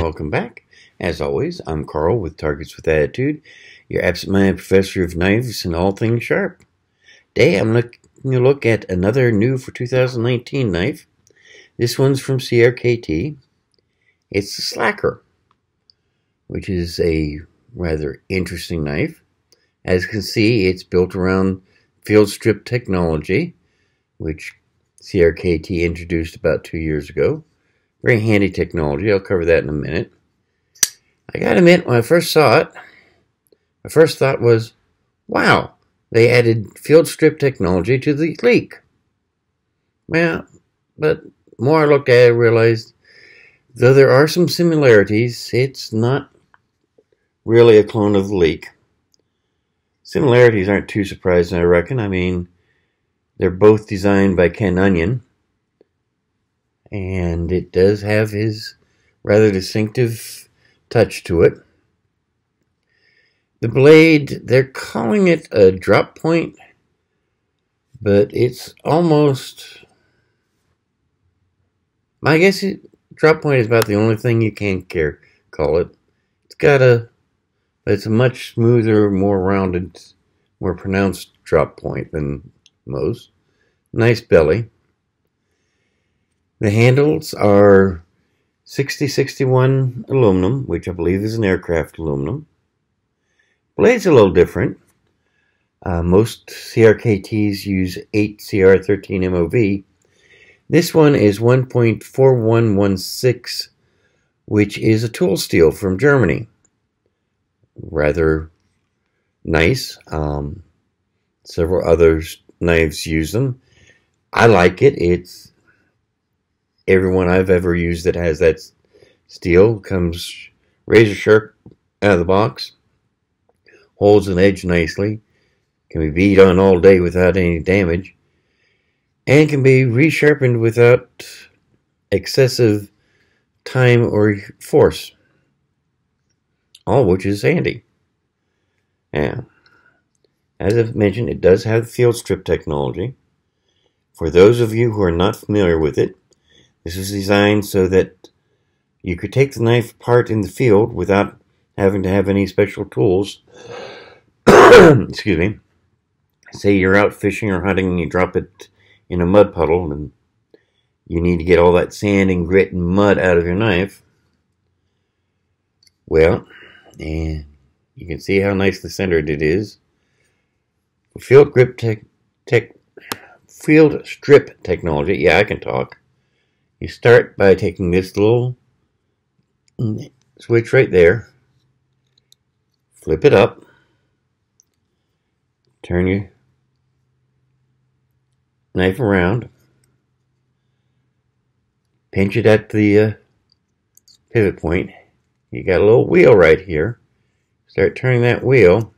welcome back. As always, I'm Carl with Targets with Attitude, your absent-minded professor of knives and all things sharp. Today I'm going to look at another new for 2019 knife. This one's from CRKT. It's the Slacker, which is a rather interesting knife. As you can see, it's built around field strip technology, which CRKT introduced about 2 years ago. Very handy technology. I'll cover that in a minute. I gotta admit, when I first saw it, my first thought was, wow, they added field strip technology to the Leek. Well, but the more I looked at it, I realized, though there are some similarities, it's not really a clone of the Leek. Similarities aren't too surprising, I reckon. I mean, they're both designed by Ken Onion, and it does have his rather distinctive touch to it. The blade, they're calling it a drop point, but it's almost, I guess drop point is about the only thing you can call it. It's a much smoother, more rounded, more pronounced drop point than most. Nice belly. The handles are 6061 aluminum, which I believe is an aircraft aluminum. Blade's a little different. Most CRKTs use 8CR13 MOV. This one is 1.4116, which is a tool steel from Germany. Rather nice. Several other knives use them. I like it. It's everyone I've ever used that has that steel comes razor sharp out of the box. Holds an edge nicely. Can be beat on all day without any damage. And can be resharpened without excessive time or force. All which is handy. Now, as I've mentioned, it does have field strip technology. For those of you who are not familiar with it, this is designed so that you could take the knife apart in the field without having to have any special tools. Excuse me. Say you're out fishing or hunting and you drop it in a mud puddle and you need to get all that sand and grit and mud out of your knife. Well, and you can see how nicely centered it is. Field strip technology. Yeah, I can talk. You start by taking this little switch right there, flip it up, turn your knife around, pinch it at the pivot point. You got a little wheel right here. Start turning that wheel,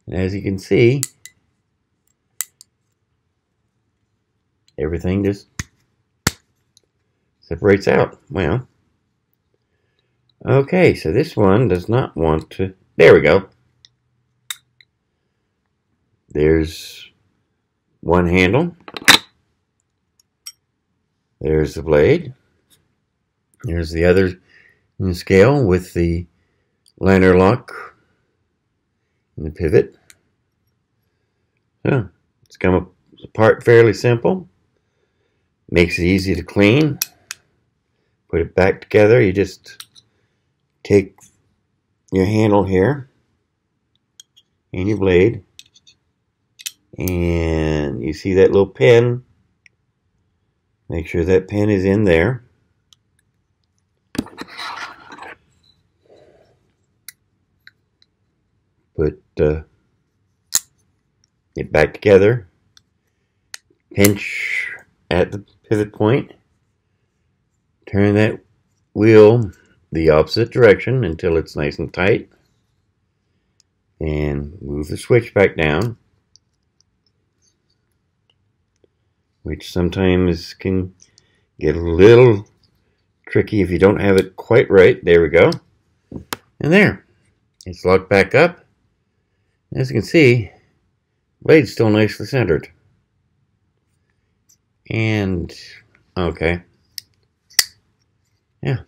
and as you can see, everything just separates out. Well, okay, so this one does not want to. There we go. There's one handle. There's the blade. There's the other scale with the liner lock and the pivot. So it's come apart fairly simple. Makes it easy to clean. Put it back together. You just take your handle here and your blade, and you see that little pin. Make sure that pin is in there. Put it back together. Pinch at the pivot point. Turn that wheel the opposite direction until it's nice and tight. And move the switch back down, which sometimes can get a little tricky if you don't have it quite right. There we go. And there. It's locked back up. As you can see, the blade's still nicely centered. And, okay. Yeah.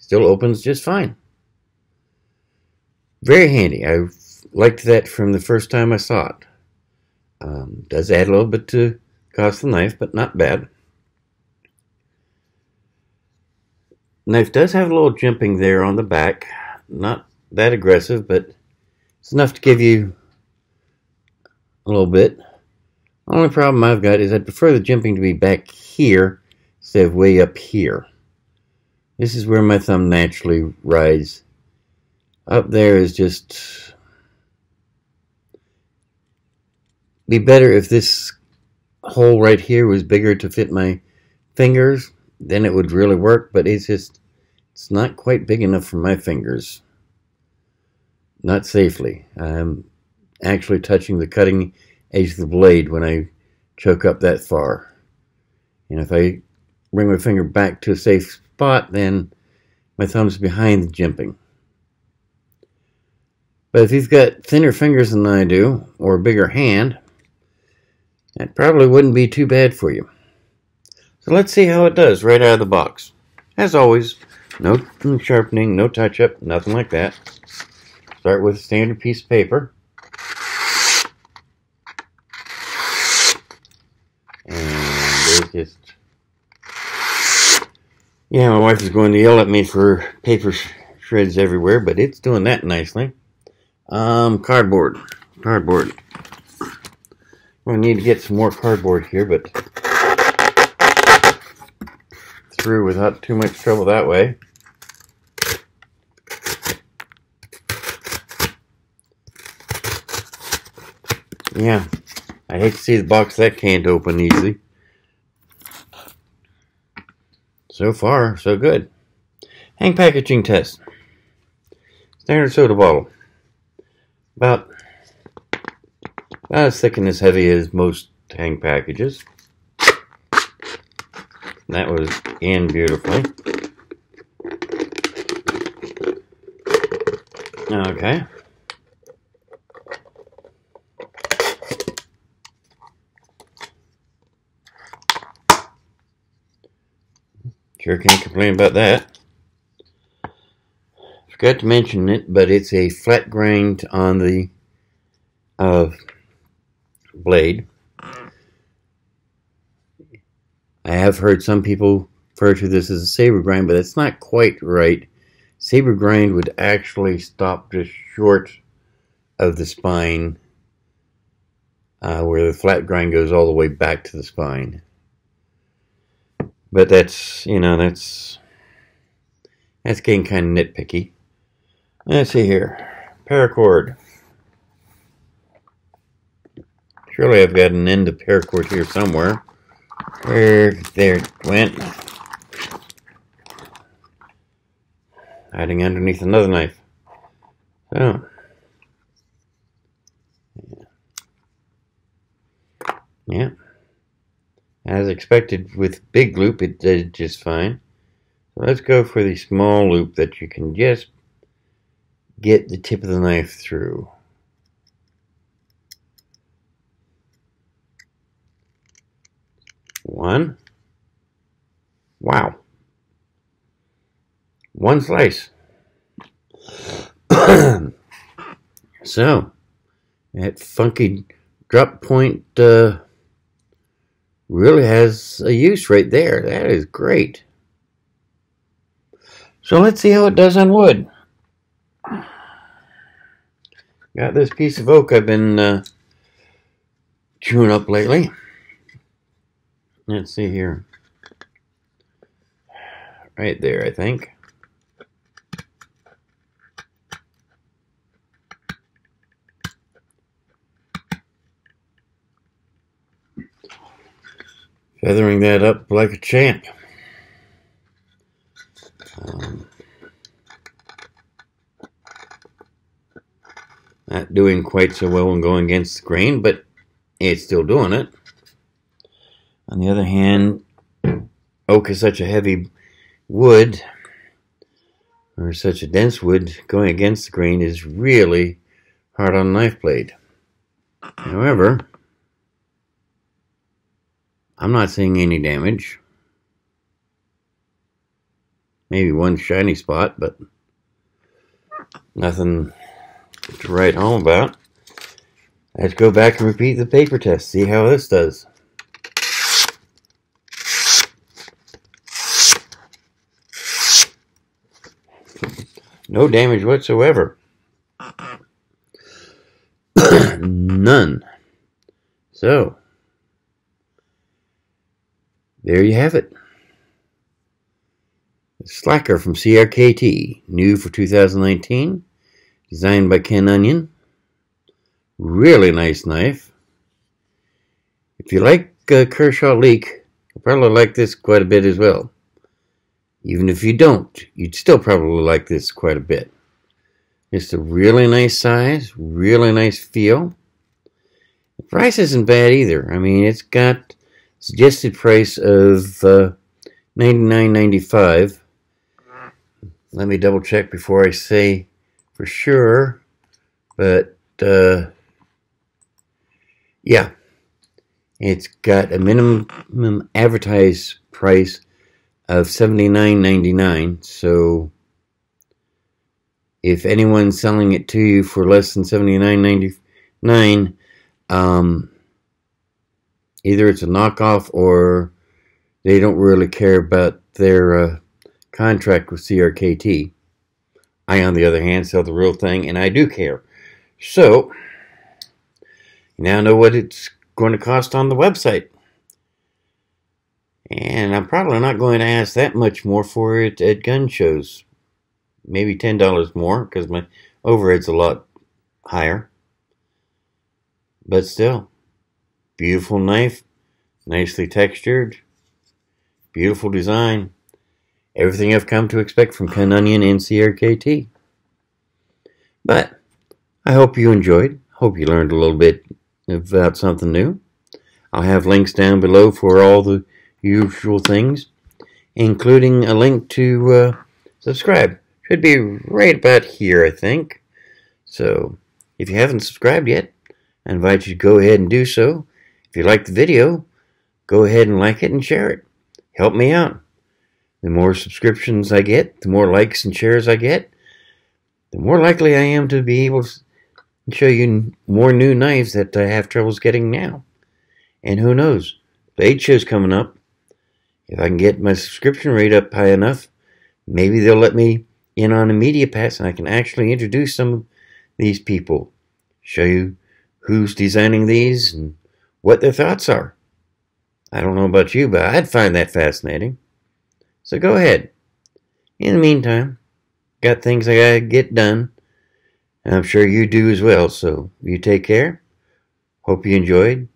still opens just fine. Very handy. I liked that from the first time I saw it. Does add a little bit to cost the knife, but not bad. Knife does have a little jimping there on the back. Not that aggressive, but it's enough to give you a little bit. The only problem I've got is I'd prefer the jimping to be back here instead of way up here. This is where my thumb naturally rides. Up there is just... be better if this hole right here was bigger to fit my fingers, then it would really work, but it's not quite big enough for my fingers. Not safely. I'm actually touching the cutting edge of the blade when I choke up that far. And if I bring my finger back to a safe spot, then my thumb's behind the jimping. But if you've got thinner fingers than I do, or a bigger hand, that probably wouldn't be too bad for you. So let's see how it does right out of the box. As always, no sharpening, no touch-up, nothing like that. Start with a standard piece of paper. And there's just... yeah, my wife is going to yell at me for paper shreds everywhere, but it's doing that nicely. Cardboard. We need to get some more cardboard here, but through without too much trouble that way. Yeah, I hate to see the box that can't open easily. So far, so good. Hang packaging test. Standard soda bottle. About as thick and as heavy as most hang packages. That was in beautifully. Okay. Sure can't complain about that. Forgot to mention it, but it's a flat grind on the blade. I have heard some people refer to this as a saber grind, but that's not quite right. Saber grind would actually stop just short of the spine, where the flat grind goes all the way back to the spine. But that's, you know, that's getting kind of nitpicky. Let's see here. Paracord. Surely I've got an end of paracord here somewhere. Where there it went. Hiding underneath another knife. So. Yeah. As expected with big loop, it did just fine. So let's go for the small loop that you can just get the tip of the knife through. One. Wow. One slice. So, that funky drop point really has a use right there. That is great. So let's see how it does on wood. Got this piece of oak I've been chewing up lately. Let's see here. Right there, I think. Feathering that up like a champ. Not doing quite so well when going against the grain, but it's still doing it. On the other hand, oak is such a heavy wood, or such a dense wood, going against the grain is really hard on the knife blade. However, I'm not seeing any damage. Maybe one shiny spot, but nothing to write home about. Let's go back and repeat the paper test. See how this does. No damage whatsoever. None. So, there you have it. Slacker from CRKT, new for 2019, designed by Ken Onion. Really nice knife. If you like Kershaw Leek, you'll probably like this quite a bit as well. Even if you don't, you'd still probably like this quite a bit. It's a really nice size, really nice feel. The price isn't bad either. I mean, it's got a suggested price of $99.95. Let me double check before I say for sure. But yeah, it's got a minimum advertised price of $79.99. So if anyone's selling it to you for less than $79.99, either it's a knockoff or they don't really care about their contract with CRKT. I, on the other hand, sell the real thing, and I do care. So, you now know what it's going to cost on the website. And I'm probably not going to ask that much more for it at gun shows. Maybe $10 more, because my overhead's a lot higher. But still, beautiful knife, nicely textured, beautiful design. Everything I've come to expect from Ken Onion and CRKT. But I hope you enjoyed. Hope you learned a little bit about something new. I'll have links down below for all the usual things, including a link to subscribe. Should be right about here, I think. So, if you haven't subscribed yet, I invite you to go ahead and do so. If you like the video, go ahead and like it and share it. Help me out. The more subscriptions I get, the more likes and shares I get, the more likely I am to be able to show you more new knives that I have troubles getting now. And who knows, Blade Show's coming up. If I can get my subscription rate up high enough, maybe they'll let me in on a media pass and I can actually introduce some of these people. Show you who's designing these and what their thoughts are. I don't know about you, but I'd find that fascinating. So go ahead. In the meantime, got things I gotta get done. And I'm sure you do as well. So you take care. Hope you enjoyed.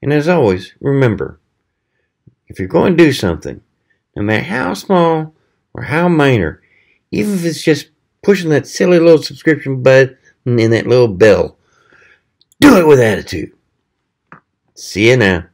And as always, remember, if you're going to do something, no matter how small or how minor, even if it's just pushing that silly little subscription button and that little bell, do it with attitude. See you now.